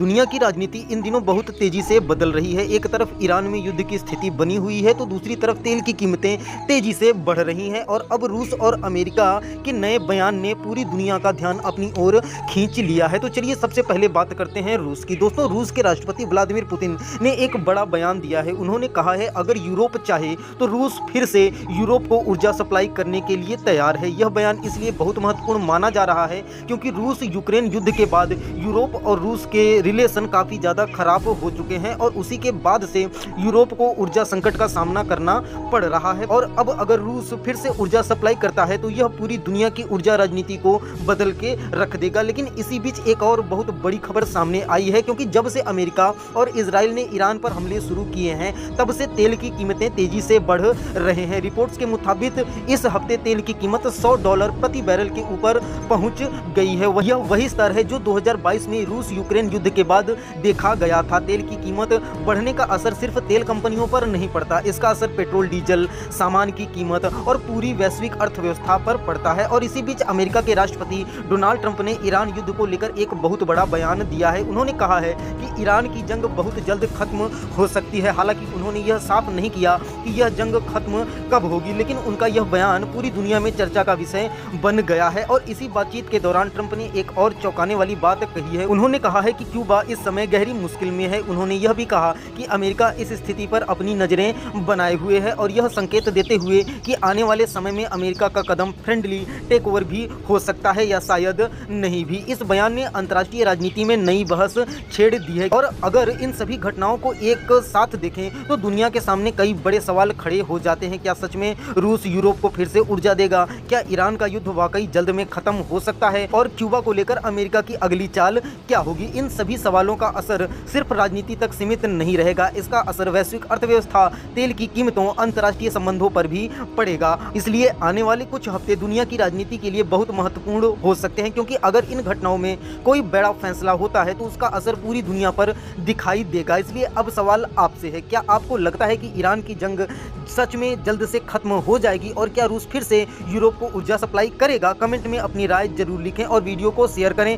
दुनिया की राजनीति इन दिनों बहुत तेजी से बदल रही है। एक तरफ ईरान में युद्ध की स्थिति बनी हुई है तो दूसरी तरफ तेल की कीमतें तेजी से बढ़ रही हैं और अब रूस और अमेरिका के नए बयान ने पूरी दुनिया का ध्यान अपनी ओर खींच लिया है। तो चलिए सबसे पहले बात करते हैं रूस की। दोस्तों, रूस के राष्ट्रपति व्लादिमीर पुतिन ने एक बड़ा बयान दिया है। उन्होंने कहा है अगर यूरोप चाहे तो रूस फिर से यूरोप को ऊर्जा सप्लाई करने के लिए तैयार है। यह बयान इसलिए बहुत महत्वपूर्ण माना जा रहा है क्योंकि रूस यूक्रेन युद्ध के बाद यूरोप और रूस के रिलेशन काफ़ी ज़्यादा खराब हो चुके हैं और उसी के बाद से यूरोप को ऊर्जा संकट का सामना करना पड़ रहा है। और अब अगर रूस फिर से ऊर्जा सप्लाई करता है तो यह पूरी दुनिया की ऊर्जा राजनीति को बदल के रख देगा। लेकिन इसी बीच एक और बहुत बड़ी खबर सामने आई है क्योंकि जब से अमेरिका और इजराइल ने ईरान पर हमले शुरू किए हैं तब से तेल की कीमतें तेजी से बढ़ रहे हैं। रिपोर्ट्स के मुताबिक इस हफ्ते तेल की कीमत $100 प्रति बैरल के ऊपर पहुंच गई है। यह वही स्तर है जो 2022 में रूस यूक्रेन युद्ध के बाद देखा गया था। तेल की कीमत बढ़ने का असर सिर्फ तेल कंपनियों पर नहीं पड़ता, इसका असर पेट्रोल, डीजल, सामान की कीमत और पूरी वैश्विक अर्थव्यवस्था पर पड़ता है। और इसी बीच अमेरिका के राष्ट्रपति डोनाल्ड ट्रंप ने ईरान युद्ध को लेकर एक बहुत बड़ा बयान दिया है। उन्होंने कहा है कि ईरान की जंग बहुत जल्द खत्म हो सकती है। हालांकि उन्होंने यह साफ नहीं किया कि यह जंग खत्म कब होगी, लेकिन उनका यह बयान पूरी दुनिया में चर्चा का विषय बन गया है। और इसी बातचीत के दौरान ट्रंप ने एक और चौंकाने वाली बात कही है। उन्होंने कहा है कि क्यूबा इस समय गहरी मुश्किल में है। उन्होंने यह भी कहा कि अमेरिका इस स्थिति पर अपनी नजरें बनाए हुए है और यह संकेत देते हुए कि आने वाले समय में अमेरिका का कदम फ्रेंडली टेक ओवर भी हो सकता है या शायद नहीं भी। इस बयान ने अंतर्राष्ट्रीय राजनीति में नई बहस छेड़ दी है और अगर इन सभी घटनाओं को एक साथ देखें तो दुनिया के सामने कई बड़े सवाल खड़े हो जाते हैं। क्या सच में रूस यूरोप को फिर से ऊर्जा देगा? क्या ईरान का युद्ध वाकई जल्द में खत्म हो सकता है? और क्यूबा को लेकर अमेरिका की अगली चाल क्या होगी? इन सभी सवालों का असर सिर्फ राजनीति तक सीमित नहीं रहेगा, इसका असर वैश्विक अर्थव्यवस्था, तेल की कीमतों, अंतर्राष्ट्रीय संबंधों पर भी पड़ेगा। इसलिए आने वाले कुछ हफ्ते दुनिया की राजनीति के लिए बहुत महत्वपूर्ण हो सकते हैं क्योंकि अगर इन घटनाओं में कोई बड़ा फैसला होता है तो उसका असर पूरी दुनिया पर दिखाई देगा। इसलिए अब सवाल आपसे है, क्या आपको लगता है कि ईरान की जंग सच में जल्द से खत्म हो जाएगी और क्या रूस फिर से यूरोप को ऊर्जा सप्लाई करेगा? कमेंट में अपनी राय जरूर लिखें और वीडियो को शेयर करें।